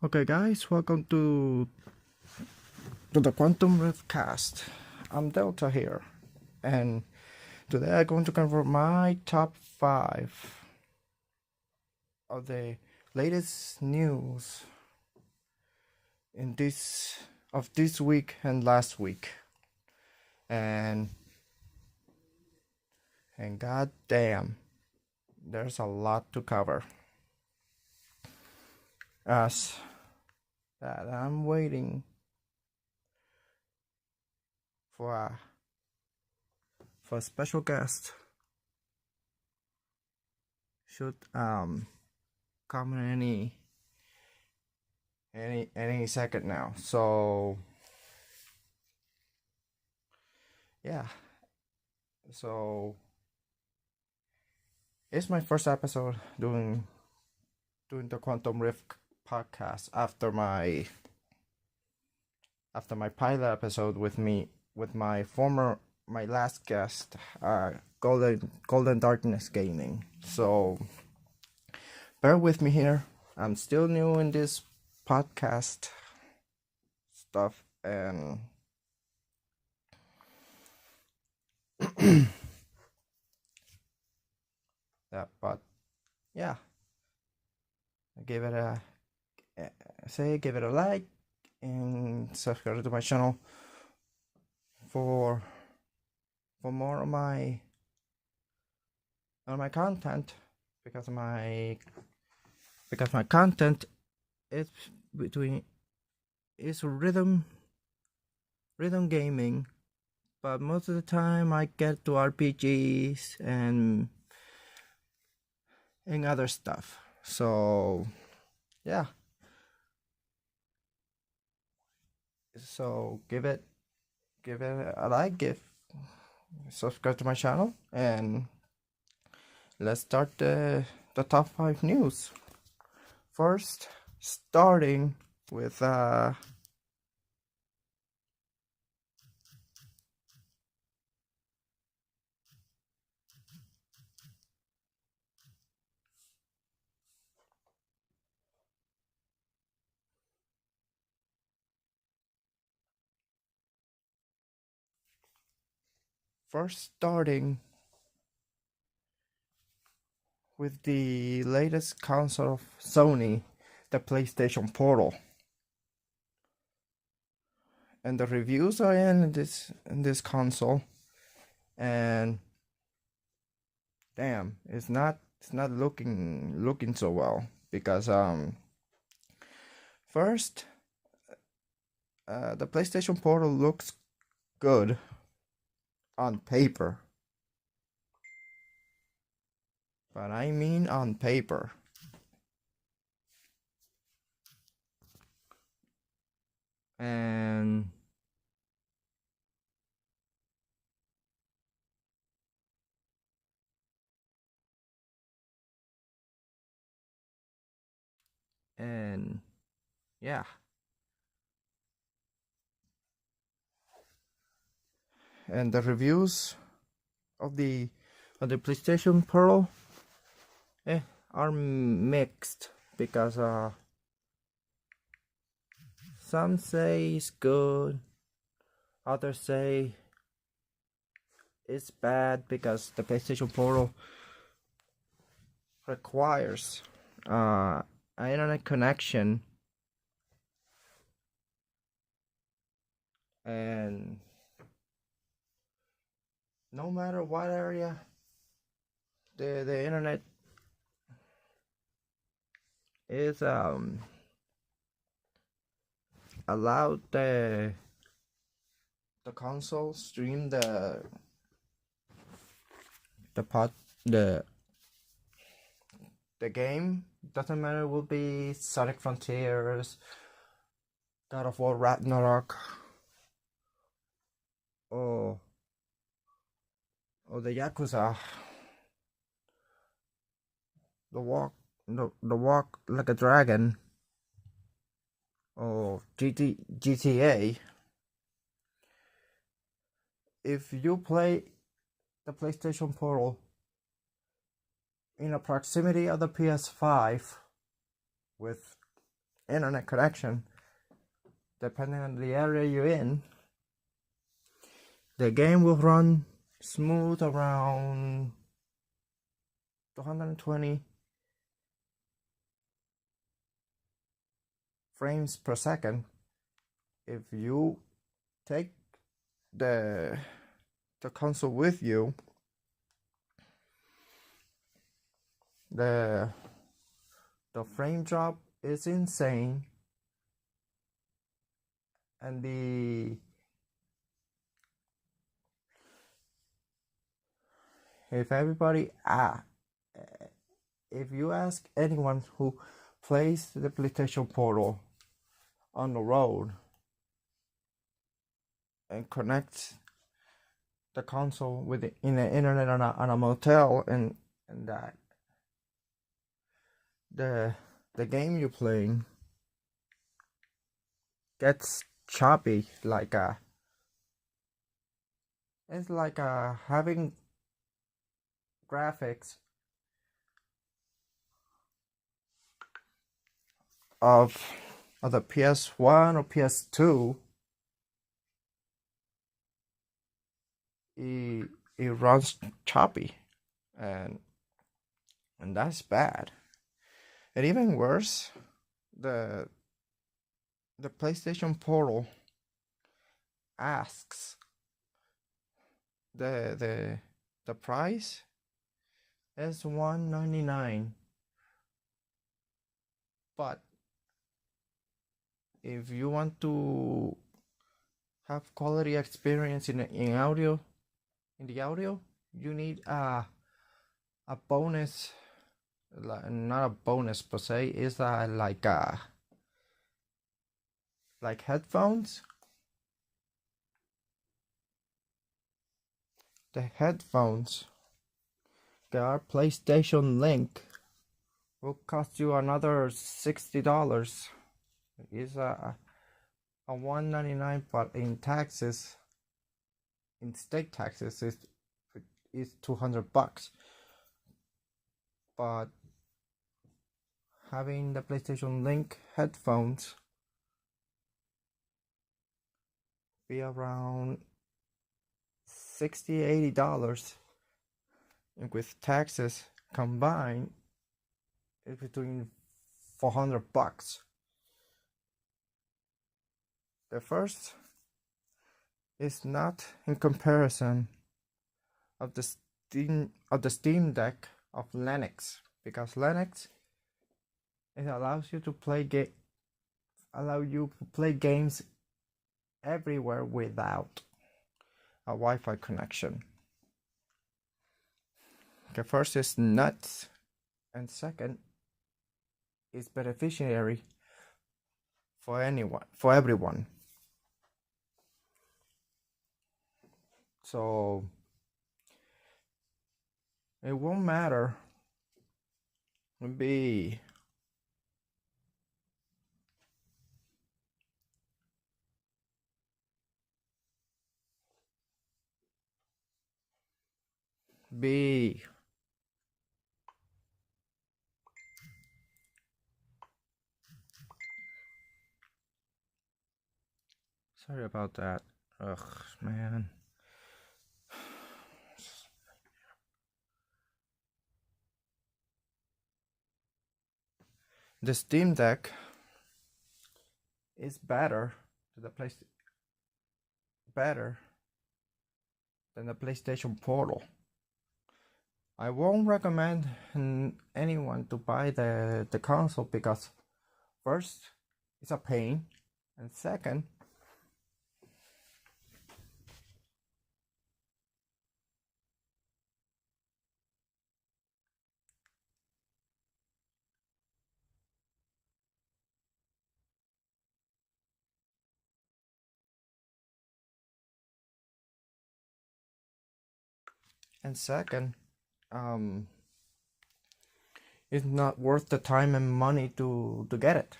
Okay, guys, welcome to the Quantum Rift cast. I'm Delta here, and today I'm going to cover my top 5 of the latest news in this week and last week, and god damn, there's a lot to cover. As that I'm waiting for a special guest should come in any second now. So yeah, so it's my first episode doing the Quantum Rift podcast after my pilot episode with my last guest, Golden Darkness Gaming. So bear with me here. I'm still new in this podcast stuff, and but yeah, give it a like and subscribe to my channel for more of my content, because my content is rhythm gaming, but most of the time I get to RPGs and other stuff. So yeah, so give it a like, subscribe to my channel, and let's start the top 5 news. First, starting with the latest console of Sony, the PlayStation Portal. And the reviews are in this console, and damn, it's not looking so well, because first, the PlayStation Portal looks good on paper, but I mean on paper. And yeah, and the reviews of the PlayStation Pearl are mixed, because some say it's good, others say it's bad, because the PlayStation Portal requires an internet connection, and no matter what area the internet is allowed the console stream the game. Doesn't matter, it will be Sonic Frontiers, God of War Ragnarok, or the Yakuza, the walk like a dragon, or GTA. If you play the PlayStation Portal in a proximity of the PS5 with internet connection, depending on the area you're in, the game will run smooth around 220 frames per second. If you take the console with you, the frame drop is insane, and if everybody if you ask anyone who plays the PlayStation Portal on the road and connects the console with the internet on a motel, and that the game you're playing gets choppy, it's like having graphics of the PS1 or PS2. It runs choppy, and that's bad. And even worse, the PlayStation Portal asks the price is $199, but if you want to have quality experience in the audio, you need a bonus, not a bonus per se, is like headphones. The headphones, they are PlayStation Link, will cost you another $60. It's a $199, but in taxes, in state taxes, is $200. But having the PlayStation Link headphones be around $60-$80, and with taxes combined, it's between $400. The first is not in comparison of the Steam Deck of Linux, because Linux, it allows you to play games everywhere without a Wi-Fi connection. Okay, first is nuts, and second is beneficiary for everyone. So it won't matter. Be sorry about that. Ugh, man. The Steam Deck is better than the PlayStation Portal. I won't recommend anyone to buy the console, because first, it's a pain, and second, it's not worth the time and money to get it.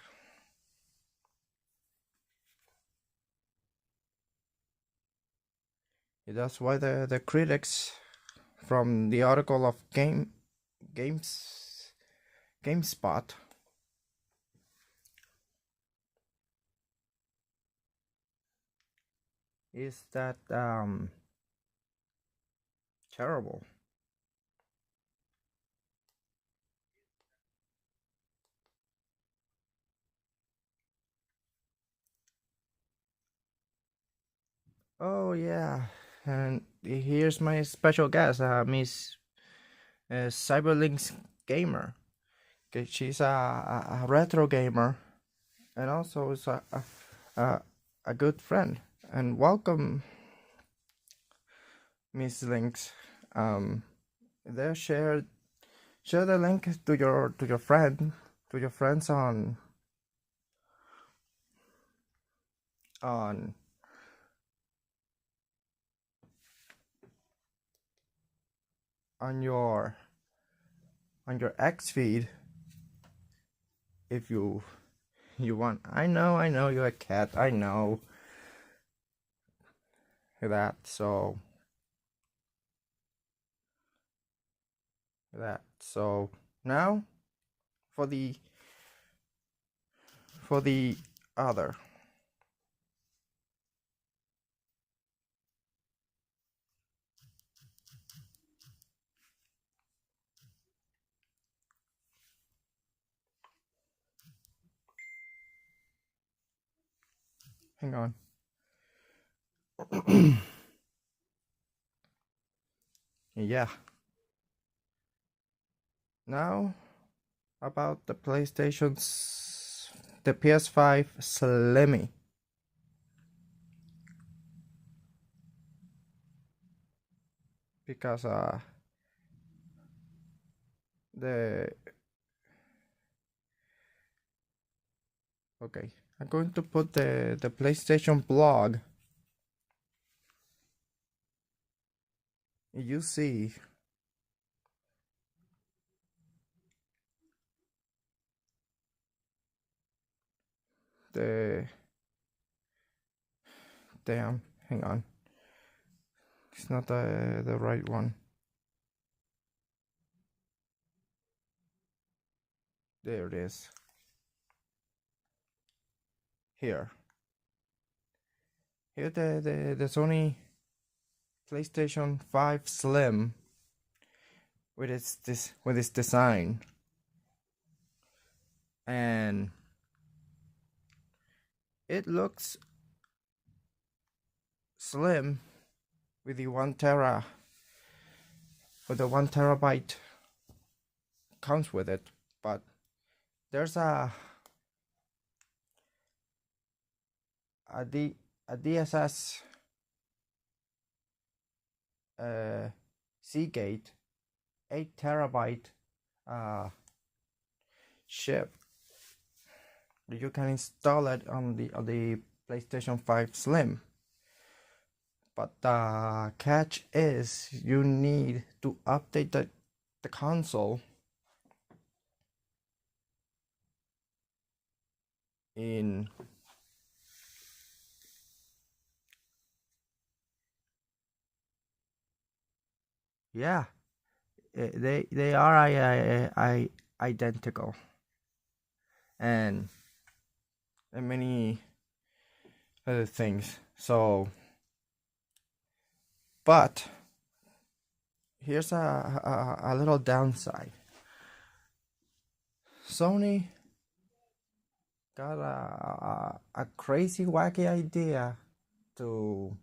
That's why the critics from the article of GameSpot is that terrible. Oh yeah, and here's my special guest, Miss Cyberlinks Gamer. Okay, she's a retro gamer and also is a, a good friend. And welcome, Miss Links. Um, there, share the link to your friends on on your X feed if you want. I know you're a cat. I know that. So now for the other. Hang on. Yeah. Now about the PS5 Slimmy, because the okay, I'm going to put the PlayStation blog. You see the damn, hang on, it's not the right one. There it is. Here the Sony PlayStation 5 Slim with its design, and it looks slim with the 1 terabyte comes with it, but there's a DSS Seagate 8 terabyte chip. You can install it on the PlayStation 5 Slim, but the catch is you need to update the console in yeah, they are identical, and many other things. So, but here's a little downside. Sony got a crazy wacky idea to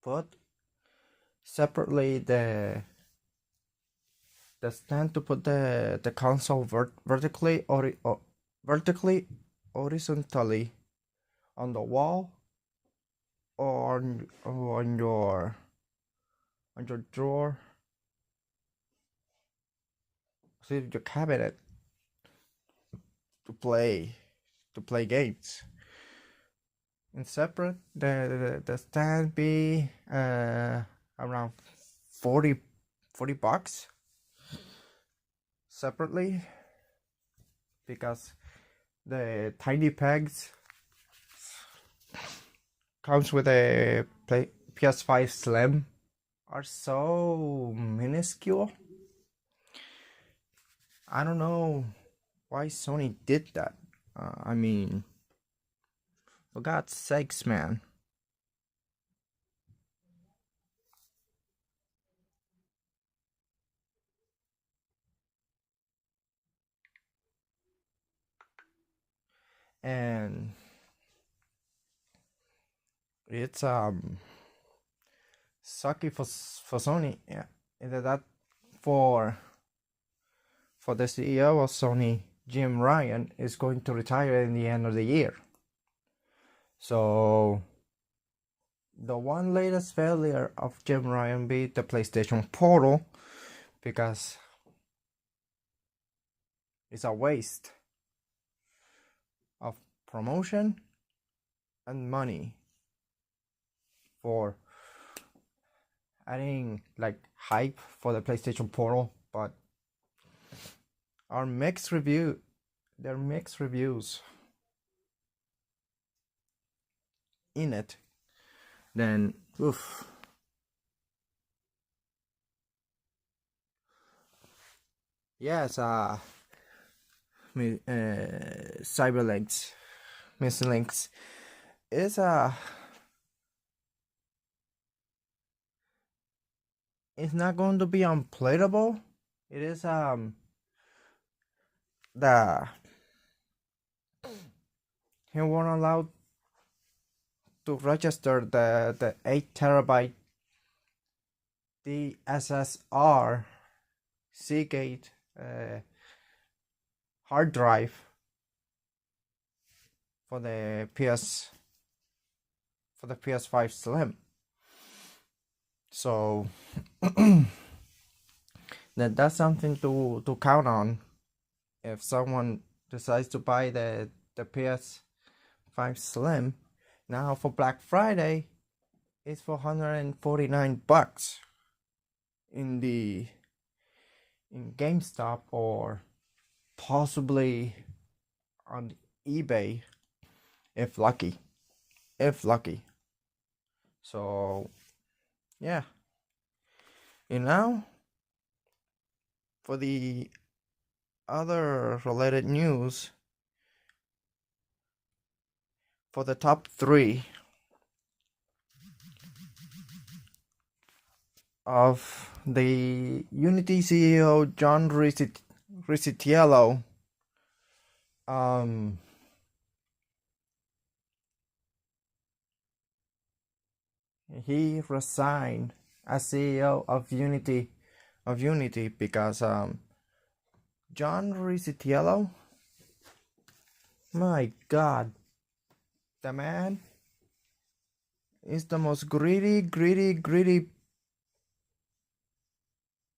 put separately the stand to put the console vertically horizontally on the wall or on your drawer, so your cabinet to play games. And separate the stand be around 40 bucks separately, because the tiny pegs comes with a PS5 Slim are so minuscule. I don't know why Sony did that. I mean, for God's sakes, man. and it's sucky for Sony. Yeah, that for the CEO of Sony, Jim Ryan, is going to retire in the end of the year. So the one latest failure of Jim Ryan be the PlayStation Portal, because it's a waste of promotion and money for adding like hype for the PlayStation Portal, but their mixed reviews in it, then oof. Yes, Cyberlinks, Missing Links is it's not going to be unplayable. It is the he won't allow to register the 8 terabyte DSSR Seagate hard drive for the PS5 Slim. So that's something to count on if someone decides to buy the PS5 Slim. Now for Black Friday, it's for $149 in GameStop or possibly on eBay if lucky. So yeah. And now for the other related news, for the top 3 of the Unity CEO John Riccitiello, he resigned as CEO of Unity because John Riccitiello, my God, the man is the most greedy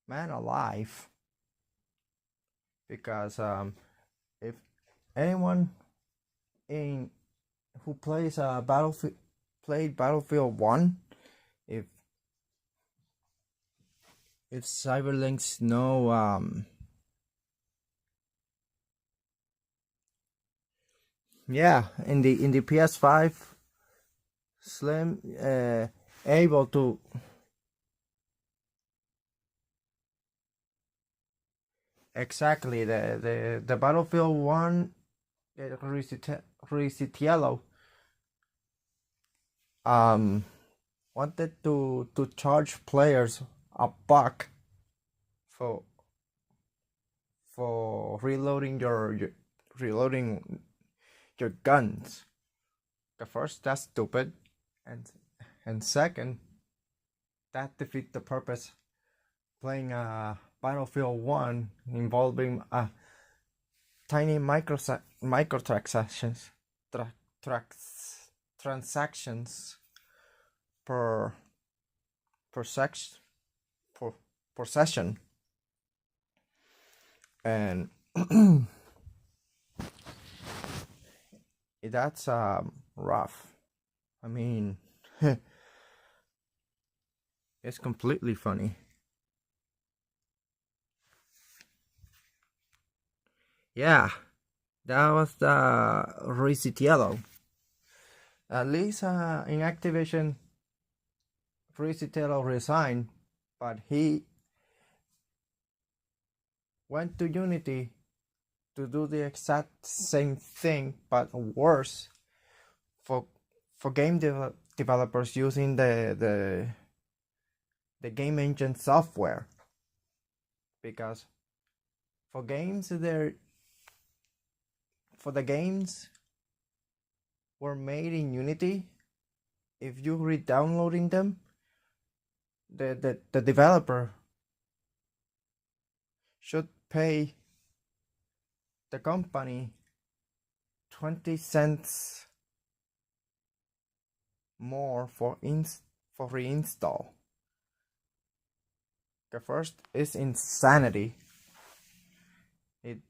man alive. Because if anyone who plays played Battlefield 1, if Cyberlinks know in the PS5 Slim able to exactly the Battlefield 1 Riccitiello wanted to charge players $1 for reloading your guns. The first, that's stupid, and second, that defeats the purpose. Playing Battlefield 1 involving tiny microtransactions transactions per session, and that's rough. I mean, it's completely funny. Yeah, that was the Riccitiello. At least in Activision, Riccitiello resigned, but he went to Unity to do the exact same thing, but worse, for game developers using the game engine software. Because for the games were made in Unity, if you re-downloading them, the developer should pay the company 20 cents more for reinstall. The first is insanity. It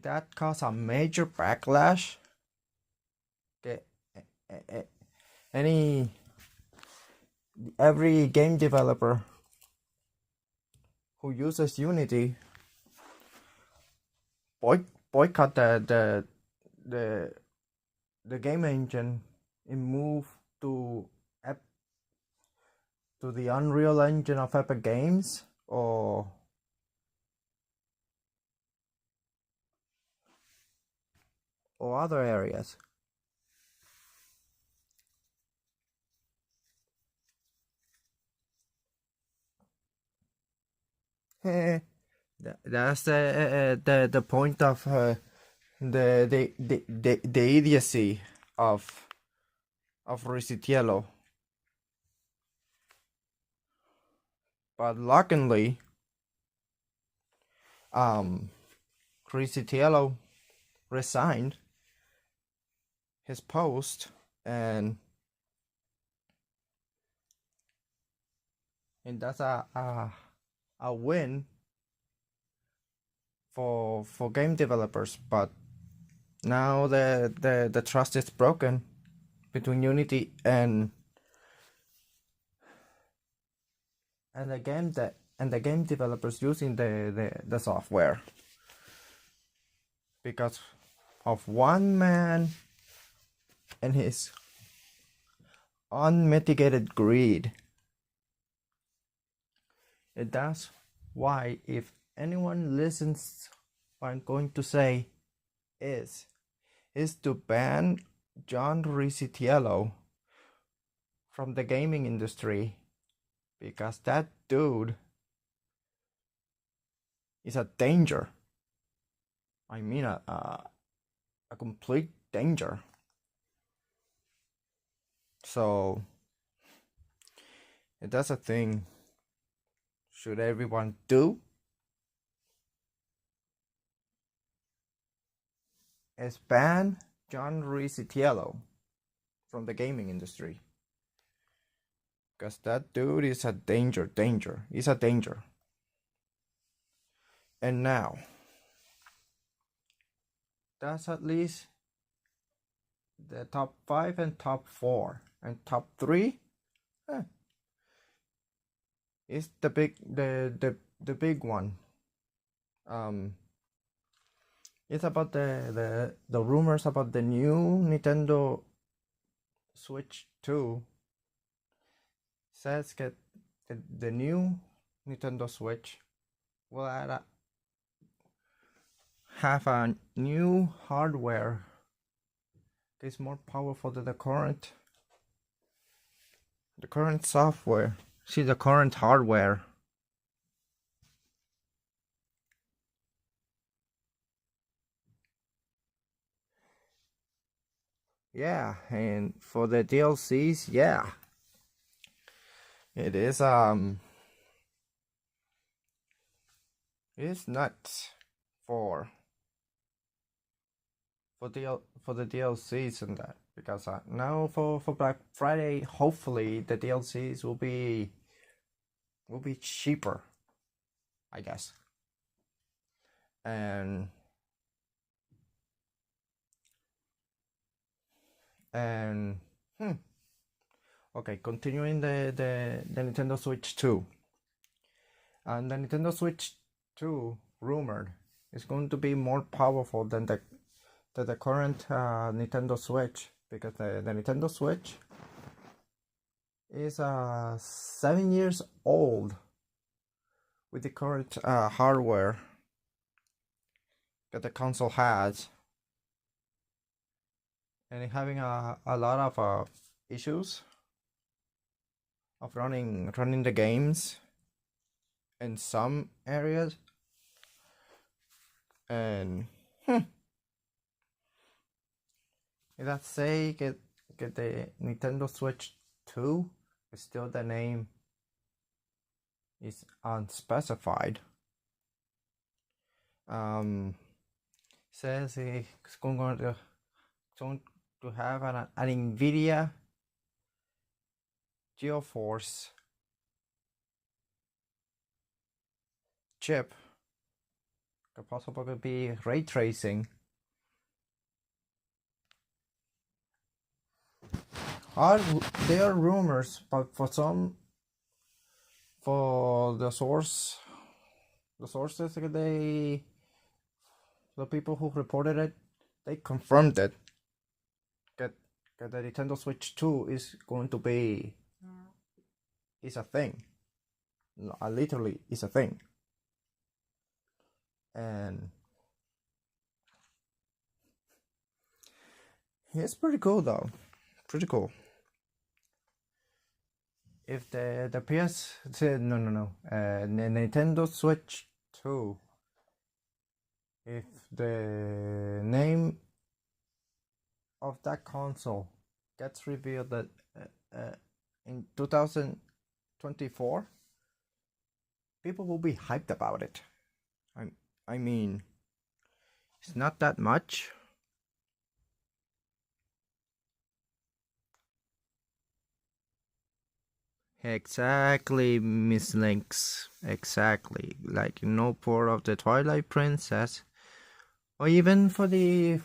that caused a major backlash. Every game developer who uses Unity boycott the game engine and move to the Unreal Engine of Epic Games or other areas. That's the point of the idiocy of Risitiello. But luckily, Risitiello resigned his post, and that's a win for game developers. But now the trust is broken between Unity and the game developers using the software, because of one man and his unmitigated greed. And that's why, if anyone listens, what I'm going to say is to ban John Risitiello from the gaming industry, because that dude is a danger. I mean, a complete danger. So that's a thing. Should everyone do? Is ban John Risitiello from the gaming industry, because that dude is a danger. He's a danger. And now, that's at least the top 5 and top 4. And top 3 is the big one. It's about the rumors about the new Nintendo Switch 2. Says that the new Nintendo Switch will have a new hardware. It's more powerful than the current software. See, the current hardware. Yeah, and for the DLCs, yeah, it is it's nuts for the DLCs and that, because now for Black Friday, hopefully the DLCs will be cheaper, I guess. And okay, continuing the Nintendo Switch 2. And the Nintendo Switch 2 rumored is going to be more powerful than the current Nintendo Switch, because the Nintendo Switch is 7 years old with the current hardware that the console has, and it having a lot of issues of running the games in some areas. And Let's say get the Nintendo Switch 2, but still the name is unspecified. Says it's going to have an NVIDIA GeForce chip. Could possibly be ray tracing. There are rumors, but for the sources the people who reported it, they confirmed it. That the Nintendo Switch 2 is going to be is a thing. Literally is a thing. And it's pretty cool though. Pretty cool. If the PS no the Nintendo Switch 2, if the name of that console gets revealed that in 2024, people will be hyped about it. I mean, it's not that much. Exactly, Miss Lynx. Exactly. Like no port of the Twilight Princess. Or even for the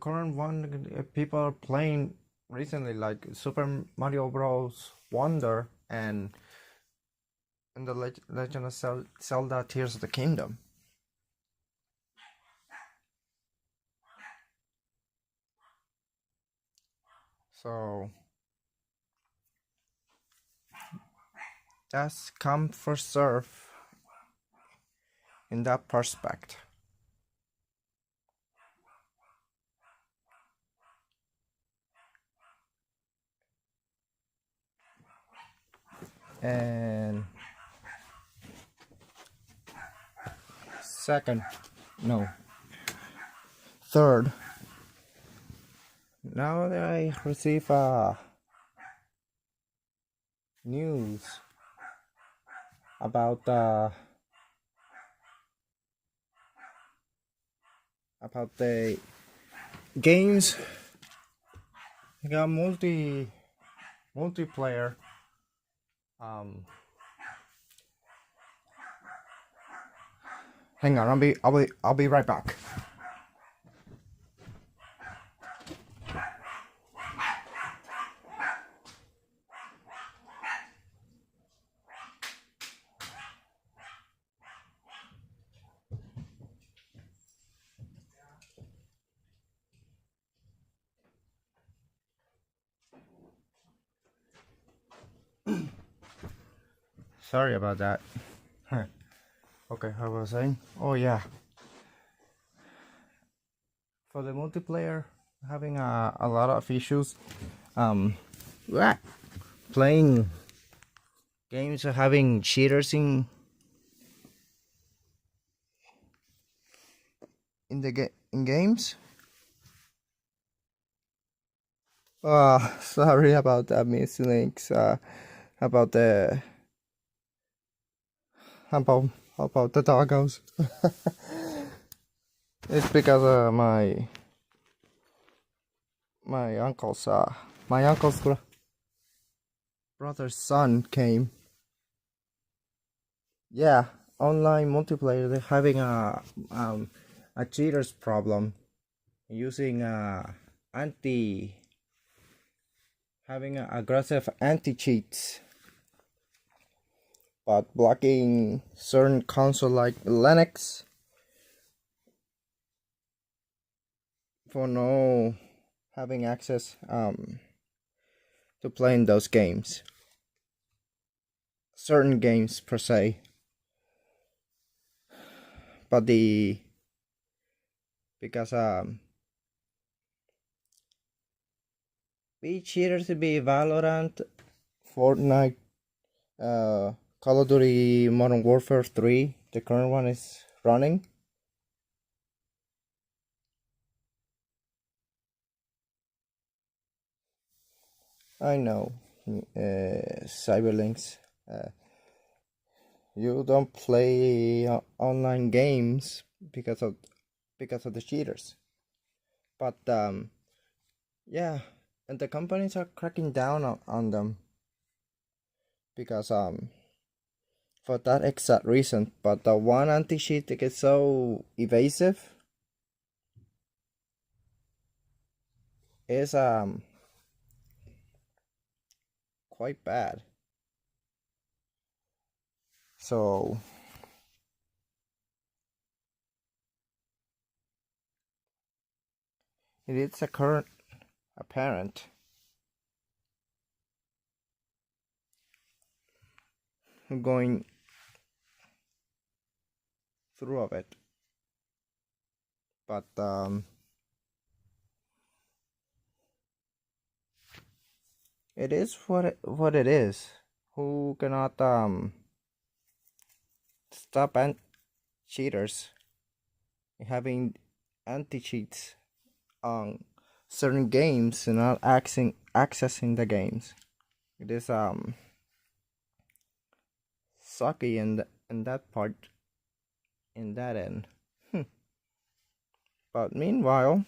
current one, people are playing recently, like Super Mario Bros. Wonder and the Legend of Zelda Tears of the Kingdom. So that's come for serve in that perspective. And third, now that I receive news about the games, I got multiplayer. Hang on, I'll be right back. Sorry about that. Okay, how was I saying? Oh yeah. For the multiplayer, having a lot of issues. Playing games or having cheaters in games. Sorry about that, Miss Links. About the about the doggos. It's because my uncle's brother's son came. Yeah, online multiplayer. They're having a cheaters problem using having aggressive anti-cheats, but blocking certain console like Linux for no having access to playing those games, certain games per se. But because be cheaters to be Valorant, Fortnite, Call of Duty Modern Warfare 3, the current one is running. I know, Cyberlinks. You don't play online games because of the cheaters. But yeah, and the companies are cracking down on them because for that exact reason. But the one anti-cheat is so evasive is quite bad. So it is a current apparent going through of it. But it is what it is. Who cannot stop cheaters having anti-cheats on certain games and not accessing the games. It is sucky in that part, in that end. But meanwhile,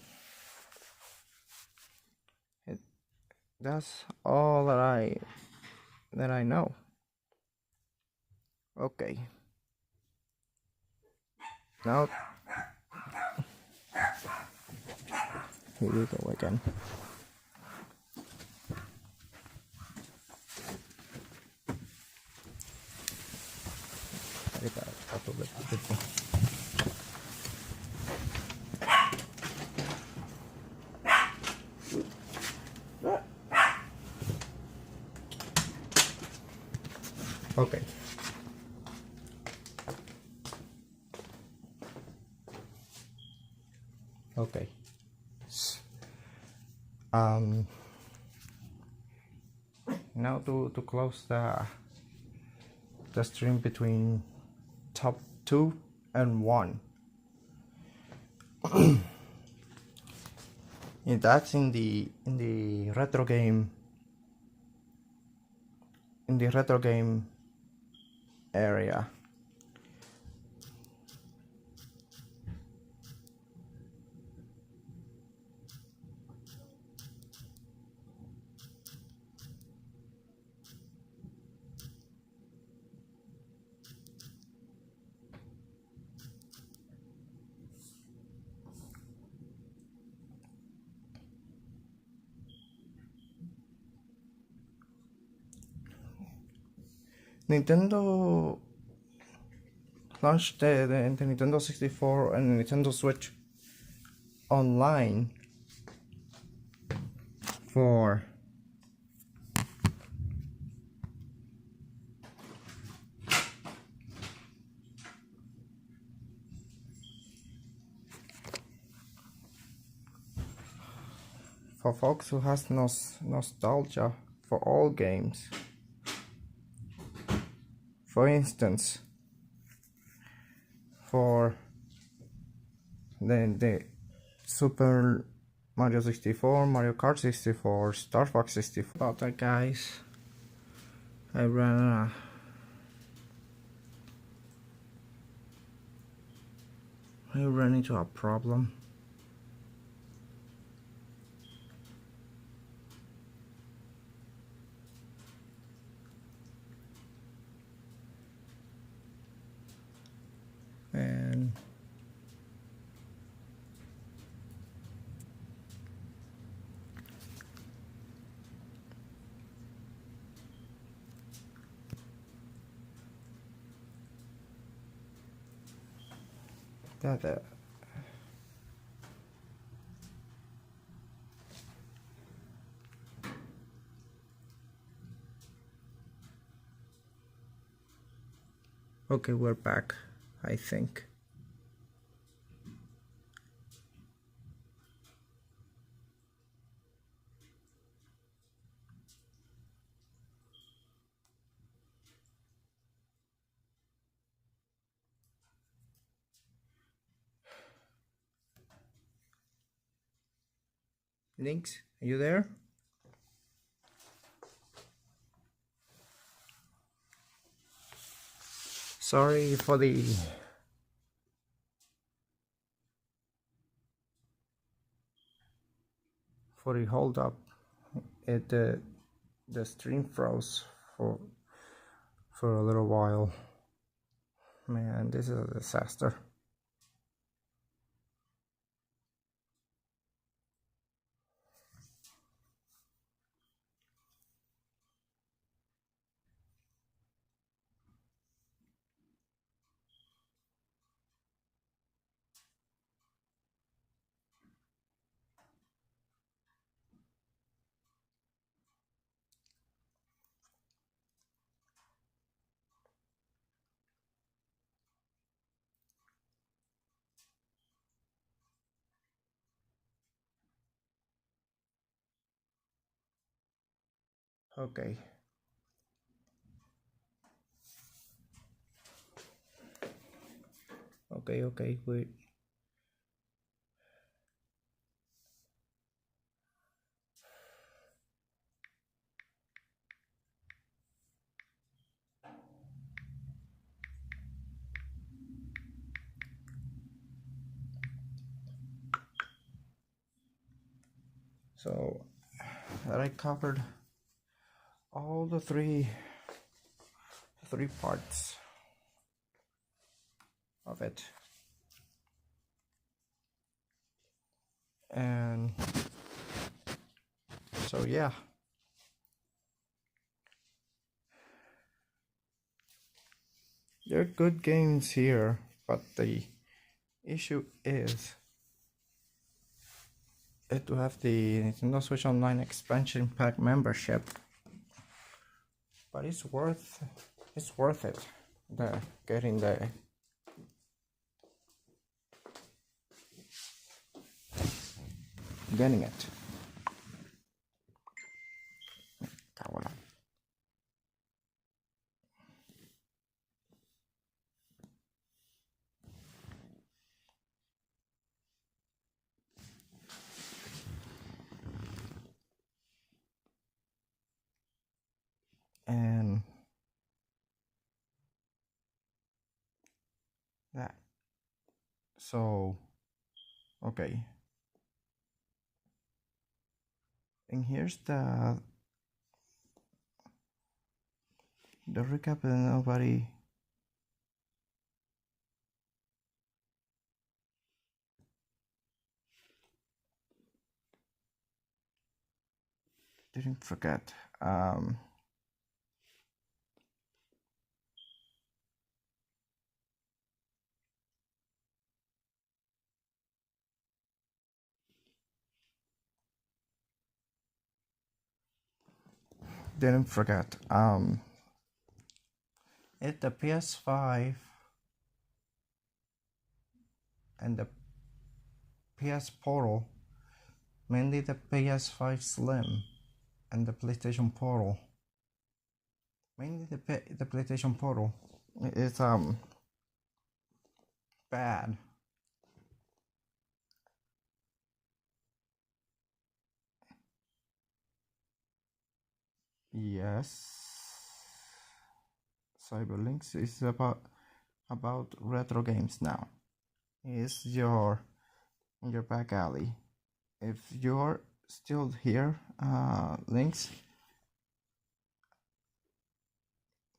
that's all that I know. Okay. Now here we go again. Okay. Okay. Now to close the stream between top 2 and 1. Yeah, that's in the retro game area. Nintendo launched the Nintendo 64 and Nintendo Switch online for folks who has nostalgia for all games. For instance, for the Super Mario 64, Mario Kart 64, Star Fox 64. About that, guys, I ran into a problem. And that okay, we're back, I think. Links, are you there? Sorry for the hold up. It the stream froze for a little while. Man, this is a disaster. Okay. Okay, wait. So that I covered all the three parts of it, and so yeah, there are good games here, but the issue is it to have the Nintendo Switch Online expansion pack membership, but it's worth it. Getting it. And that. So okay. And here's the recap that nobody didn't forget. Didn't forget. It's the PS5 and the PS Portal, mainly the PS5 Slim and the PlayStation Portal. Mainly the PlayStation Portal is bad. Yes. Cyberlinks is about retro games now. Is your back alley. If you're still here, links,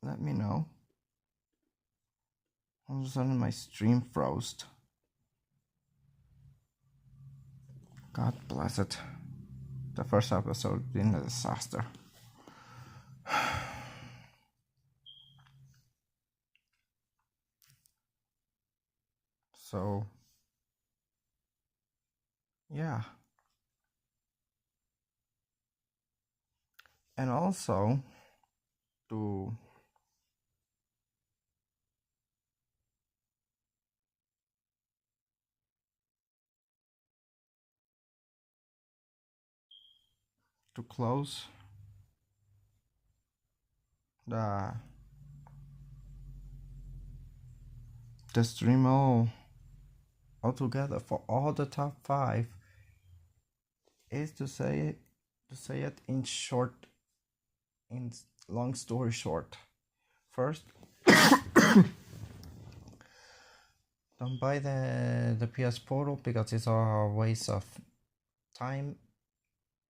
let me know. All of a sudden my stream froze. God bless it. The first episode being a disaster. So yeah. And also to close the stream all together for all the top 5 is to say it in short, in long story short. First Don't buy the PS Portal because it's a waste of time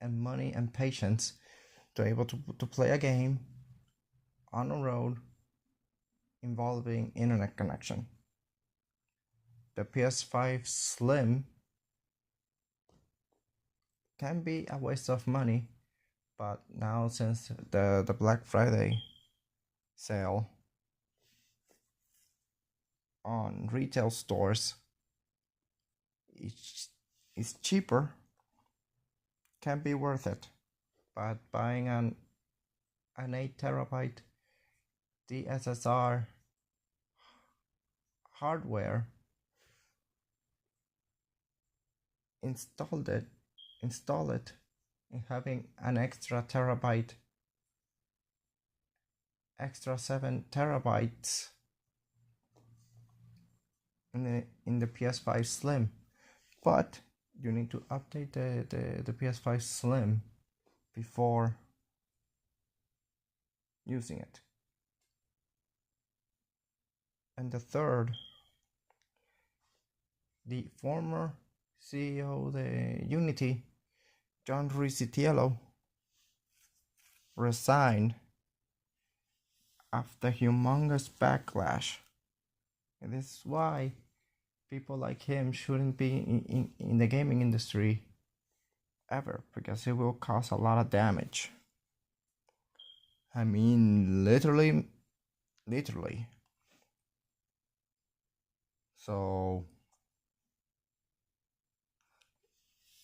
and money and patience to able to play a game on the road involving internet connection. The PS5 Slim can be a waste of money, but now since the Black Friday sale on retail stores is cheaper, can be worth it. But buying an 8 terabyte DSSR hardware, install it, and having an extra terabyte, extra 7 terabytes in the PS5 Slim. But you need to update the PS5 Slim before using it. And the third, the former CEO of the Unity, John Riccitiello, resigned after humongous backlash. And this is why people like him shouldn't be in the gaming industry ever, because it will cause a lot of damage. I mean, literally. So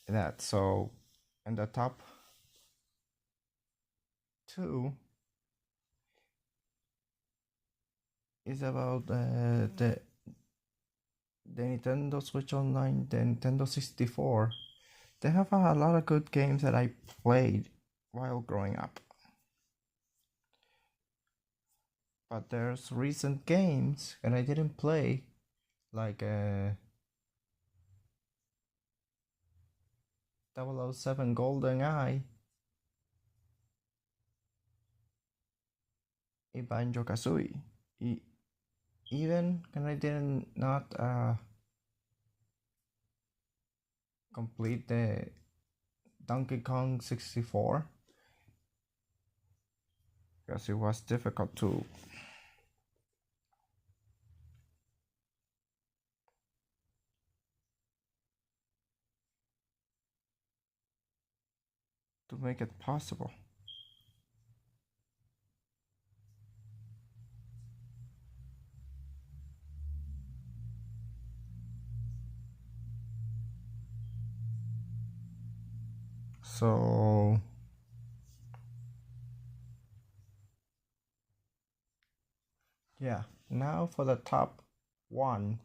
in the top two is about the Nintendo Switch Online, the Nintendo 64. They have a lot of good games that I played while growing up. But there's recent games and I didn't play, like 007 GoldenEye, Banjo-Kazooie. Even and I didn't not complete the Donkey Kong 64 because it was difficult to make it possible. So yeah, now for the top one.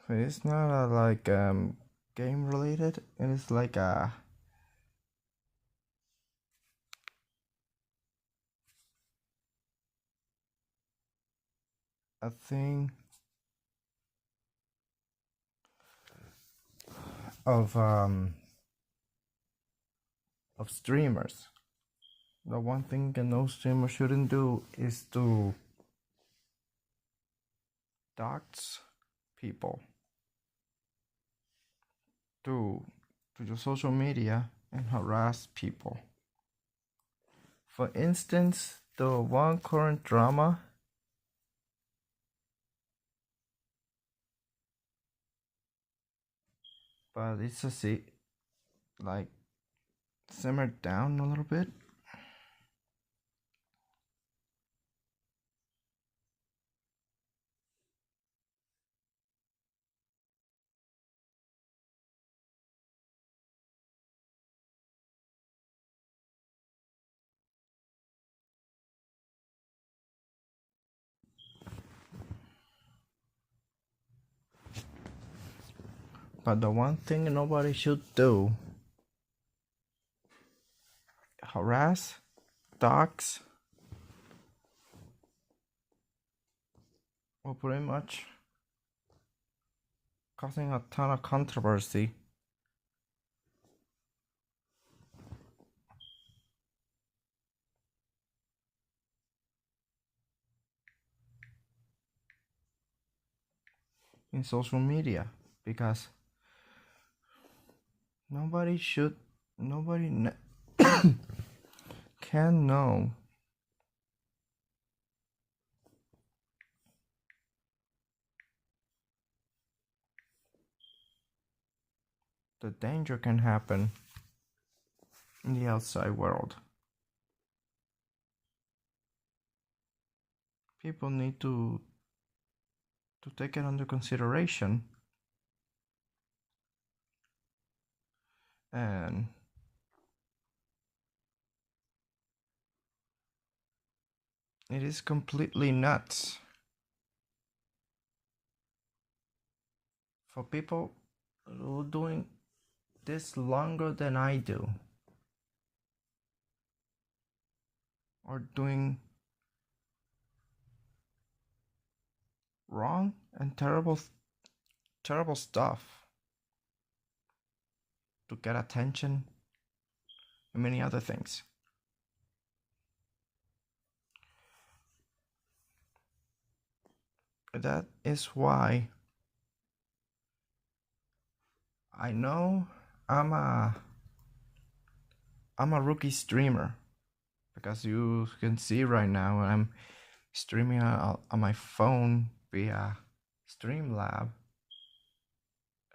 It's not like game related. It is like a thing of streamers. The one thing that no streamer shouldn't do is to dox people to your social media and harass people. For instance, the one current drama but it's like simmered down a little bit. But the one thing nobody should do: harass, dox, or pretty much causing a ton of controversy. in social media, because nobody can know the danger can happen in the outside world. People need to take it under consideration, and it is completely nuts for people who are doing this longer than I do, or doing wrong and terrible stuff to get attention and many other things. That is why I know I'm a rookie streamer, because you can see right now I'm streaming on my phone via Streamlab,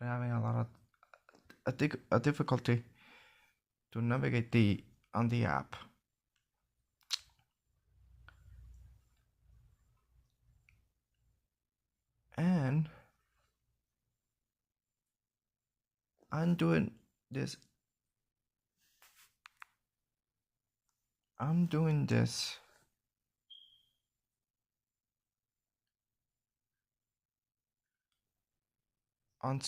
and having a lot of a difficulty to navigate on the app. And I'm doing this on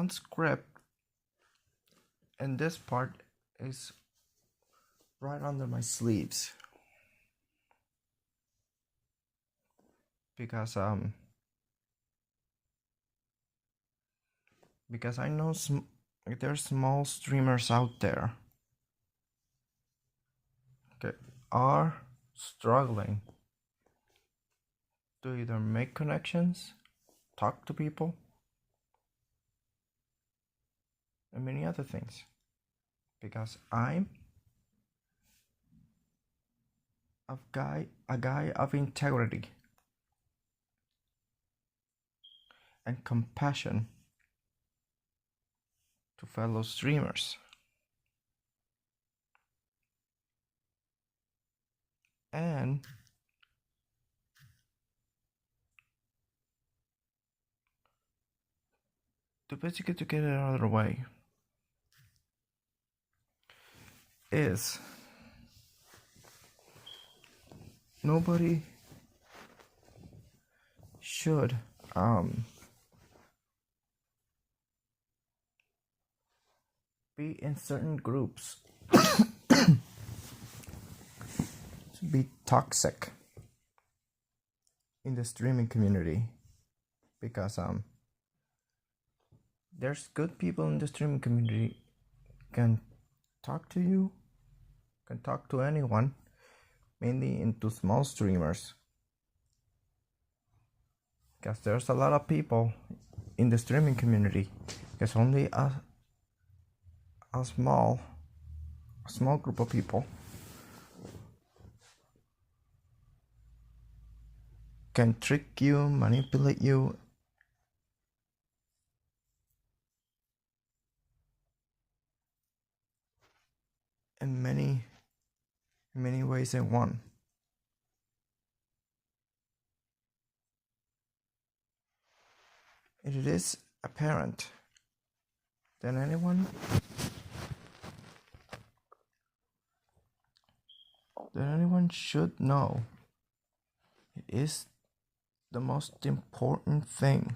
script, and this part is right under my sleeves, because I know there's small streamers out there that are struggling to either make connections, talk to people, and many other things. Because I'm a guy of integrity and compassion to fellow streamers. And to basically to get it out of the way is nobody should be in certain groups to be toxic in the streaming community, because there's good people in the streaming community, can talk to you, can talk to anyone, mainly into small streamers, because there's a lot of people in the streaming community. There's only a small group of people can trick you, manipulate you, in many ways in one. It is apparent that anyone should know. It is the most important thing.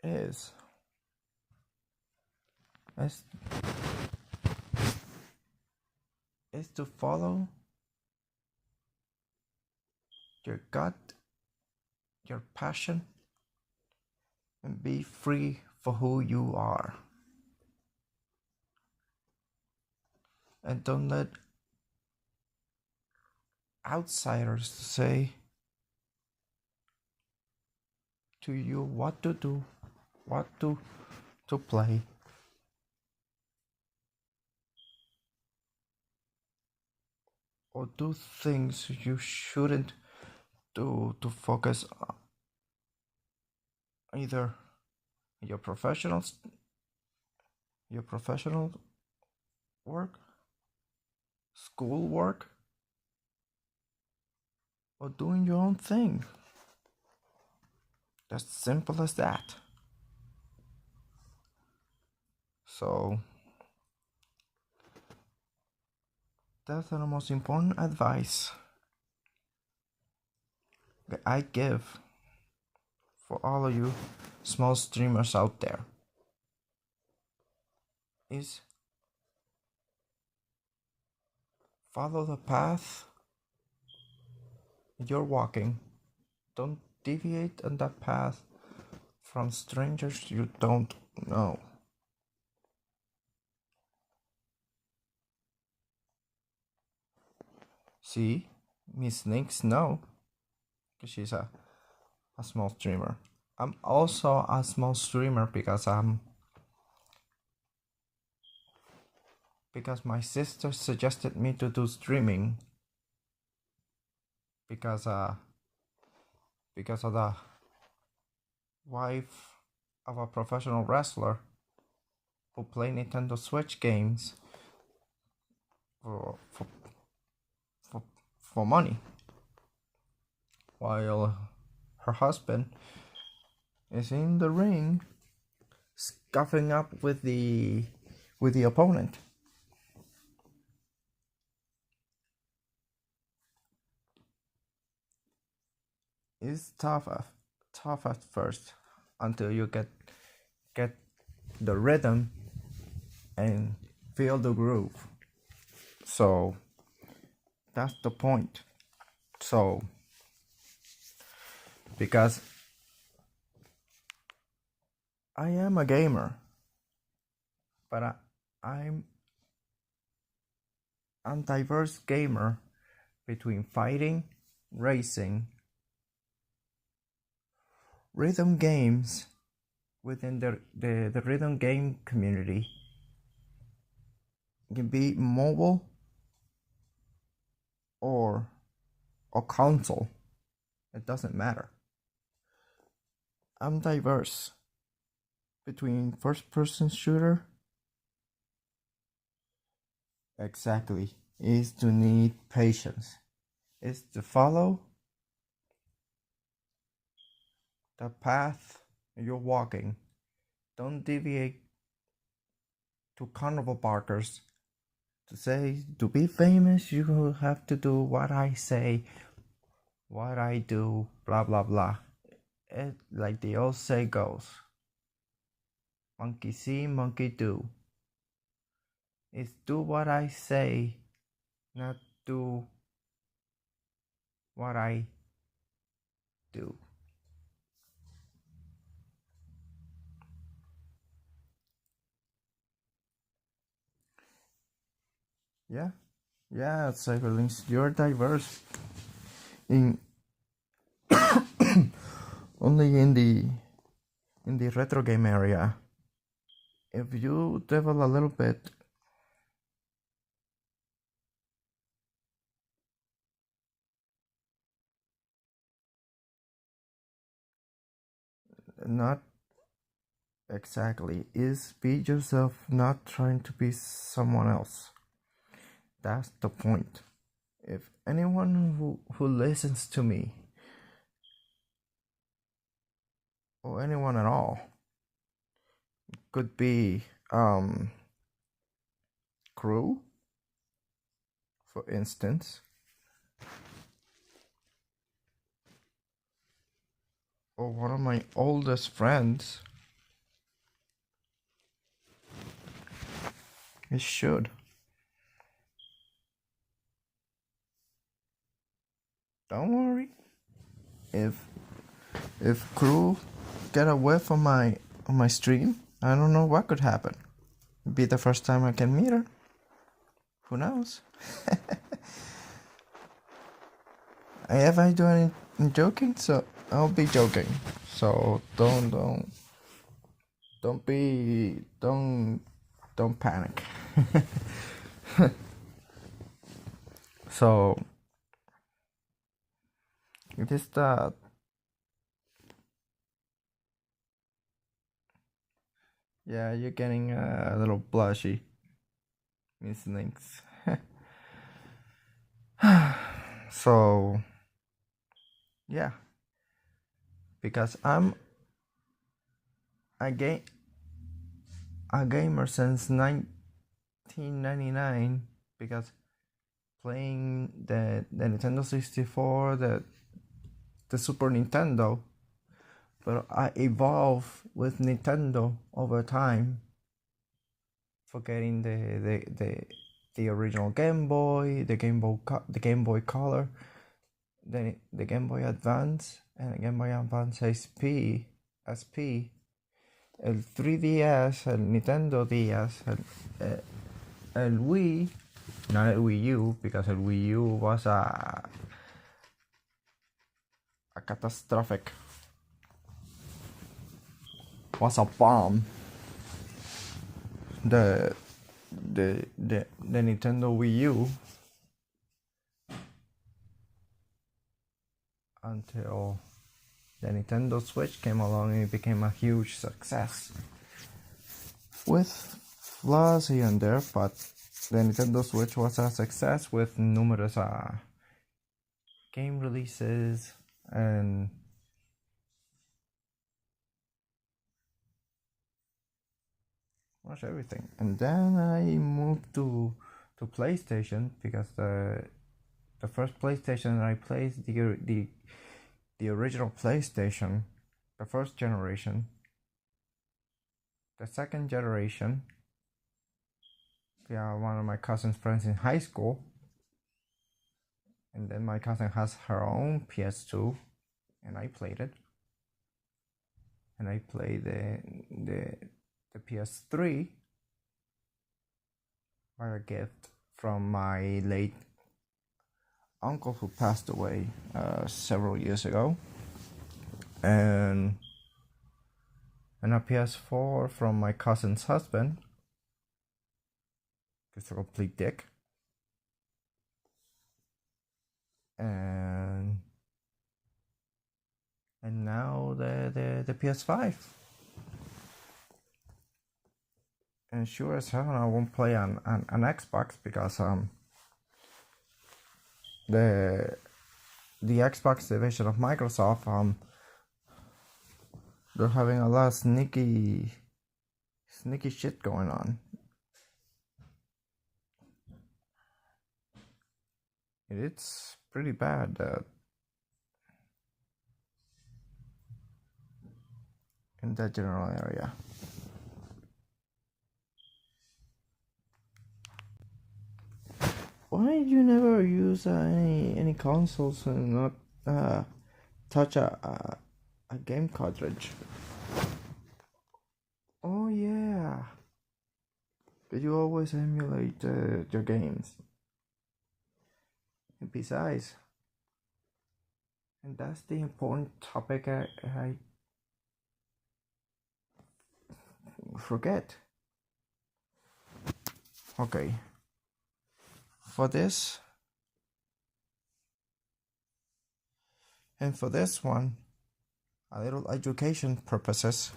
Is to follow your gut, your passion, and be free for who you are. And don't let outsiders to say to you what to do, what to play. Or do things you shouldn't do to focus on either your professional work, school work, or doing your own thing. As simple as that. So that's the most important advice that I give for all of you small streamers out there is follow the path you're walking. Don't deviate on that path from strangers you don't know. See, Miss Nix know, because she's a small streamer. I'm also a small streamer because my sister suggested me to do streaming because of the wife of a professional wrestler who play Nintendo Switch games for money, while her husband is in the ring scuffing up with the opponent. It's tough at first until you get the rhythm and feel the groove. So that's the point. So because I am a gamer, but I'm a diverse gamer between fighting, racing, rhythm games within the rhythm game community. It can be mobile or console. It doesn't matter. I'm diverse between first-person shooter. Exactly. Is to need patience. Is to follow the path you're walking. Don't deviate to carnival barkers. To say, to be famous, you have to do what I say, what I do, blah blah blah. It, like the old say goes, monkey see, monkey do. It's do what I say, not do what I do. Yeah, Cyberlinks, you're diverse in only in the retro game area. If you develop a little bit, not exactly, is be yourself, not trying to be someone else. That's the point. If anyone who listens to me, or anyone at all, could be crew, for instance, or one of my oldest friends, it should. Don't worry. If crew get a whiff on my stream, I don't know what could happen. Be the first time I can meet her. Who knows? if I do any joking, so I'll be joking. So don't panic. So it is that yeah, you're getting a little blushy, Miss Lynx. So yeah, because I'm a gamer since 1999, because playing the Nintendo 64, the Super Nintendo, but I evolved with Nintendo over time, forgetting the original Game Boy, the Game Boy Color, the Game Boy Advance, and the Game Boy Advance SP, el 3DS, el Nintendo DS, el Wii, not el Wii U, because el Wii U was a catastrophic, was a bomb. The Nintendo Wii U, until the Nintendo Switch came along and it became a huge success, with flaws here and there, but the Nintendo Switch was a success with numerous game releases and much everything. And then I moved to PlayStation, because the first PlayStation that I played, the original PlayStation, the first generation, the second generation, via one of my cousin's friends in high school, and then my cousin has her own PS2, and I played it, and I played the PS3 by a gift from my late uncle who passed away several years ago, and a PS4 from my cousin's husband. It's a complete dick. And now the PS5. And sure as hell I won't play on Xbox, because the Xbox division of Microsoft, they're having a lot of sneaky shit going on. It's pretty bad. In that general area. Why did you never use any consoles and not touch a game cartridge? Oh yeah, but you always emulate your games. And besides, and that's the important topic I forget. Okay, for this and for this one, a little education purposes.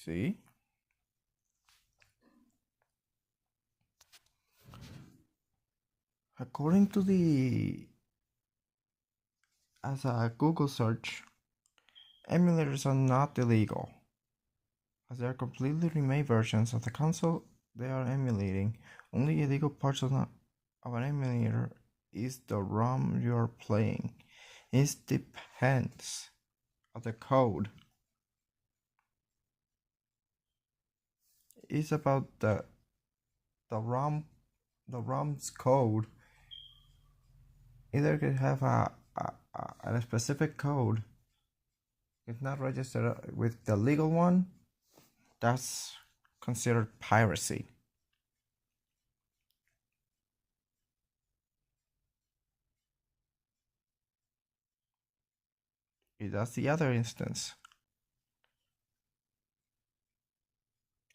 See? According to the as a Google search, emulators are not illegal, as they are completely remade versions of the console they are emulating. Only illegal parts of an emulator is the ROM you are playing. It depends on the code. It's about the ROM's code. Either could have a specific code. If not registered with the legal one, that's considered piracy. That's the other instance.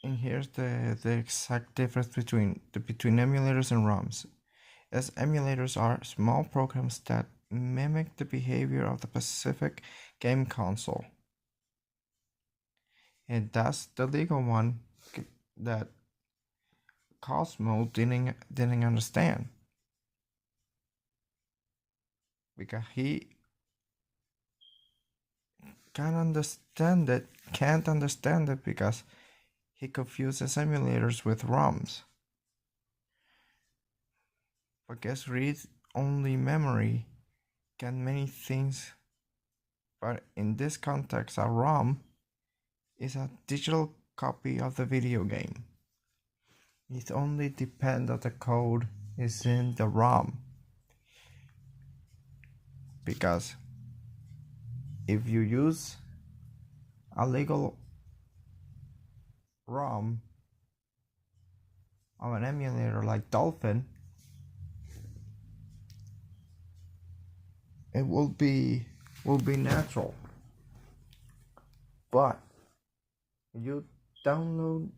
And here's the exact difference between emulators and ROMs. As emulators are small programs that mimic the behavior of the specific game console. And that's the legal one that Cosmo didn't understand. Because he can't understand it because he confuses emulators with ROMs. But guess read-only memory can many things, but in this context a ROM is a digital copy of the video game. It only depends that the code is in the ROM. Because if you use a legal ROM of an emulator like Dolphin, it will be natural. But you download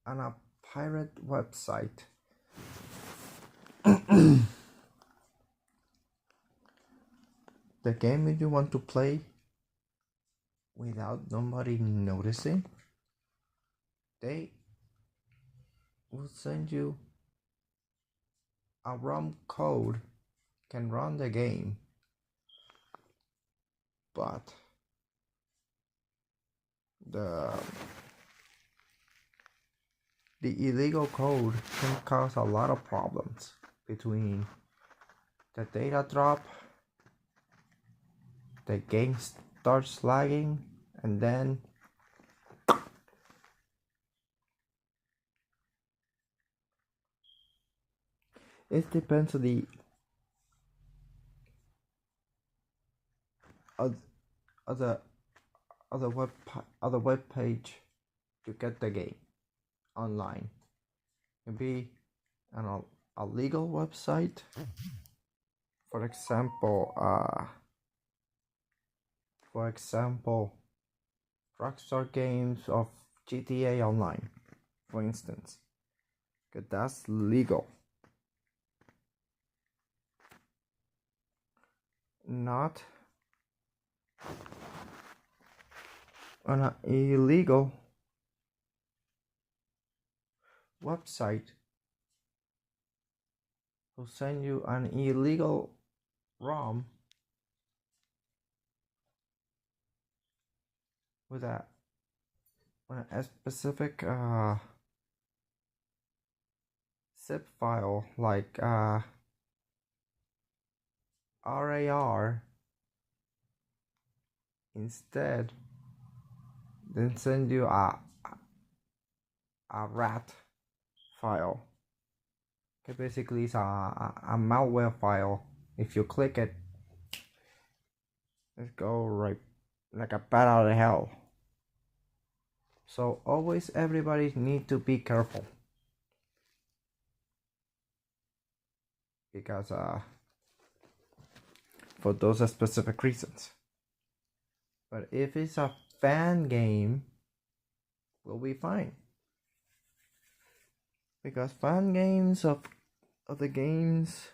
on a pirate website the game that you want to play without nobody noticing, they will send you a ROM code can run the game, but the illegal code can cause a lot of problems between the data drop, the game starts lagging, and then it depends on the web page to get the game online. Maybe on a legal website, for example, Rockstar Games of GTA Online, for instance, because that's legal. Not on an illegal website who send you an illegal ROM with a specific zip file like RAR instead, then send you a rat file. Okay, basically it's a malware file. If you click it, let's go right like a bat out of hell. So always everybody need to be careful, because for those specific reasons. But if it's a fan game, we'll be fine, because fan games of the games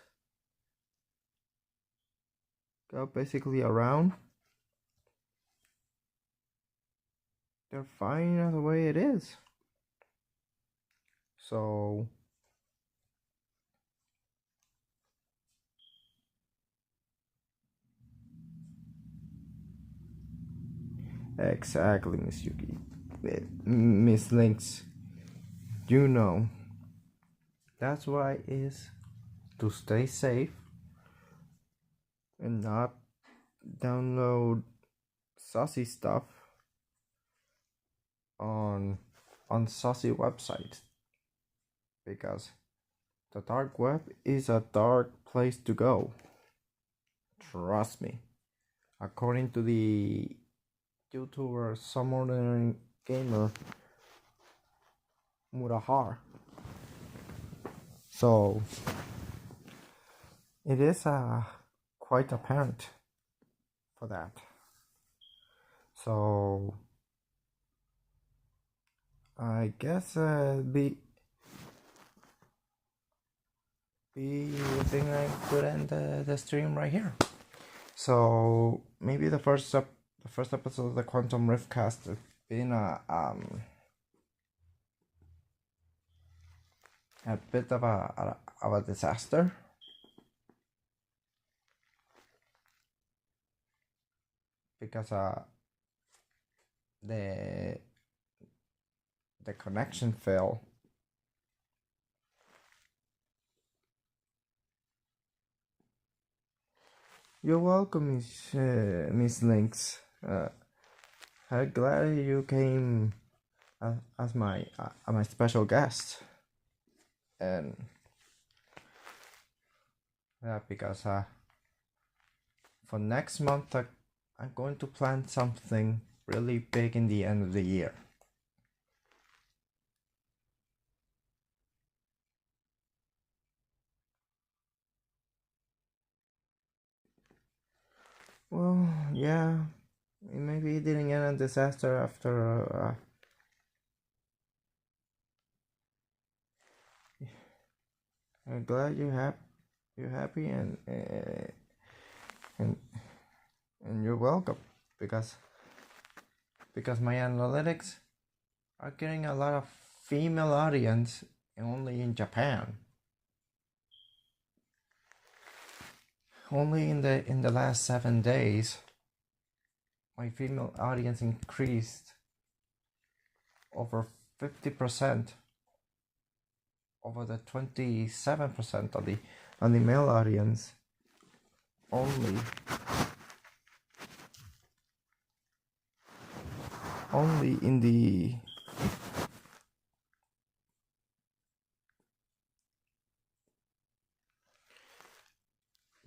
go basically around, they're fine the way it is. So Exactly, Miss Yuki. Miss Links, you know, that's why is to stay safe and not download saucy stuff on saucy websites, because the dark web is a dark place to go. Trust me. According to the YouTuber Some Ordinary Gamer Murahar. So it is quite apparent for that. So I guess I think I could end the stream right here. So maybe the first episode of the Quantum Rift cast has been a bit of a disaster. Because the connection fell. You're welcome, Miss Links. I'm glad you came as my special guest, and yeah, because for next month I'm going to plan something really big in the end of the year. Well, yeah, maybe it didn't end a disaster after. I'm glad you're happy, and you're welcome, because my analytics are getting a lot of female audience only in Japan. Only in the last 7 days, my female audience increased over 50% over the 27% of the male audience. Only in the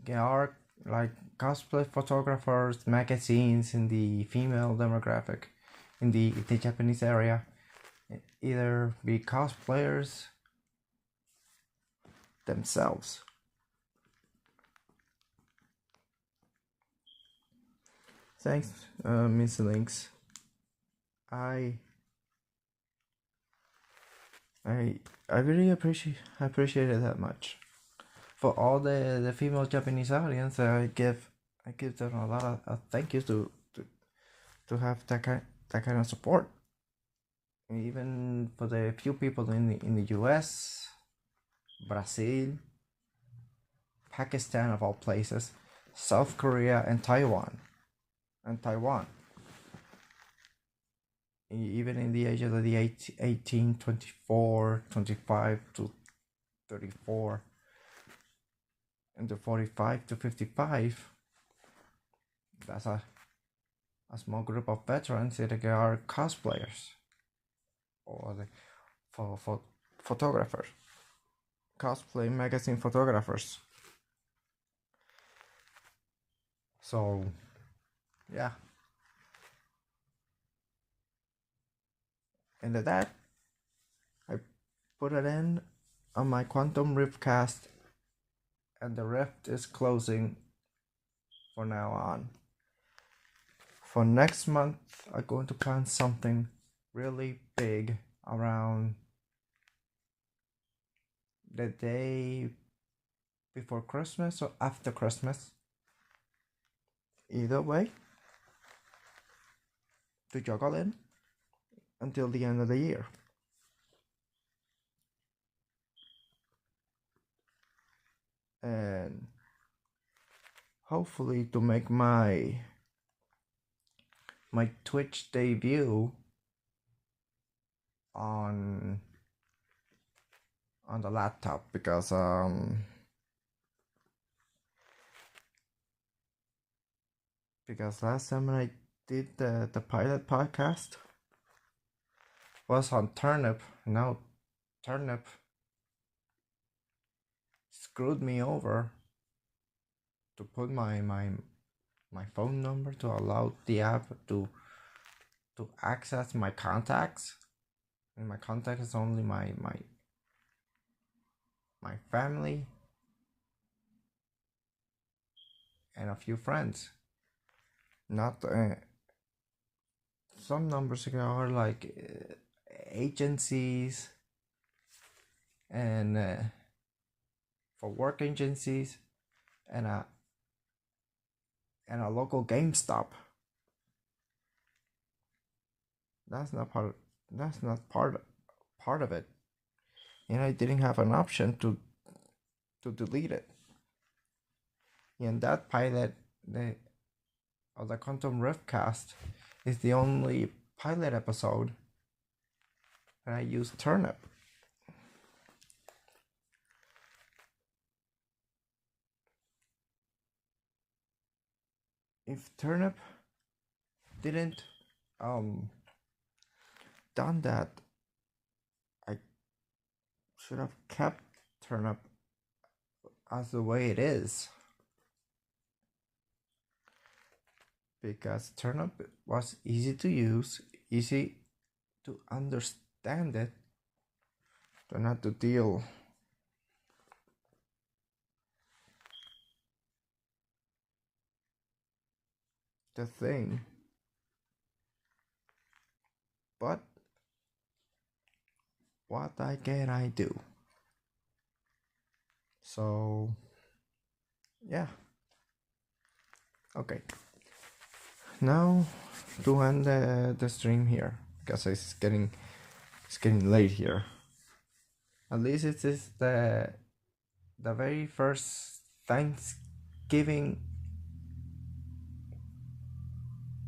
there are like cosplay photographers, magazines in the female demographic in the Japanese area, either be cosplayers themselves. Thanks, Miss Links. I really appreciate it that much. For all the female Japanese audience, I give them a lot of thank yous to have that kind of support. Even for the few people in the US, Brazil, Pakistan of all places, South Korea, and Taiwan. Even in the age of the 18, 24, 25 to 34, and the 45 to 55, that's a small group of veterans that are cosplayers or for photographers, cosplay magazine photographers. So yeah, and that I put it in on my Quantum Rift cast, and the rift is closing for now on. For next month, I'm going to plan something really big around the day before Christmas or after Christmas. Either way, to juggle in until the end of the year. And hopefully to make my my Twitch debut on the laptop because last time when I did the pilot podcast was on Turnip. Now Turnip screwed me over to put my phone number to allow the app to access my contacts, and my contact is only my family and a few friends. Not some numbers are like agencies and for work agencies and a local GameStop. That's not part of it. And I didn't have an option to delete it. And that pilot of the Quantum Riftcast is the only pilot episode that I used Turnip. If Turnip didn't done that, I should have kept Turnip as the way it is, because Turnip was easy to use, easy to understand it, to not to deal the thing. But what can I do? So yeah. Okay. Now to end the stream here, because it's getting late here. At least it is the very first Thanksgiving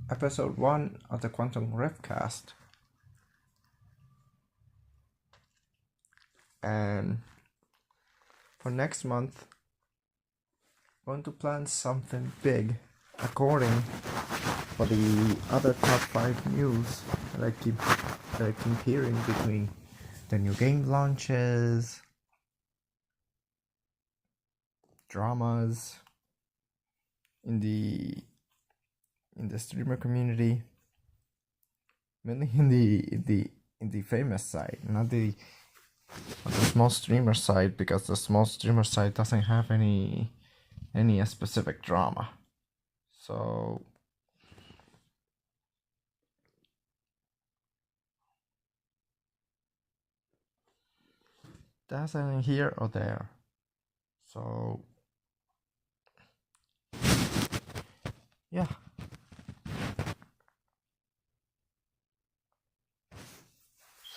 episode 1 of the Quantum Riftcast. And for next month, I'm going to plan something big according for the other top 5 news that I keep hearing between the new game launches, dramas in the streamer community, mainly in the famous side, not the small streamer side, because the small streamer side doesn't have any specific drama. So that's either here or there. So yeah.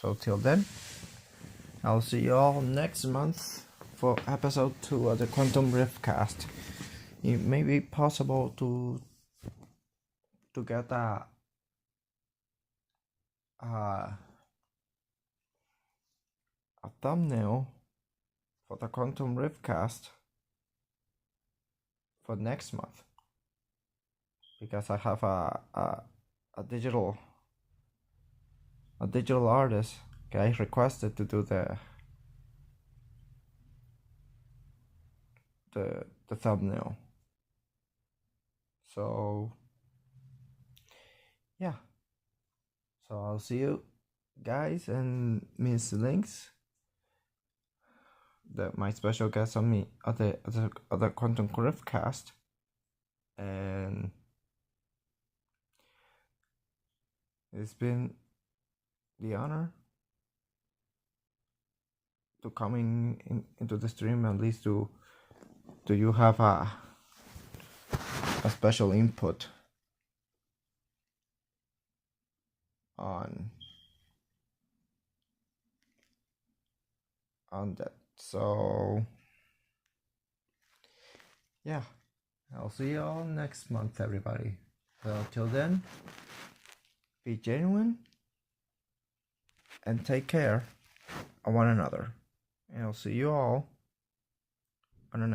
So till then, I'll see you all next month for episode 2 of the Quantum Riftcast. It may be possible to get a thumbnail for the Quantum Riftcast for next month, because I have a digital artist guy requested to do the thumbnail. So yeah. So I'll see you guys and Miss Links, my special guest on me other Quantum Riftcast, and it's been the honor to coming into the stream. At least do you have a special input on that. So yeah, I'll see you all next month, everybody. So till then, be genuine, and take care of one another. And I'll see you all on the next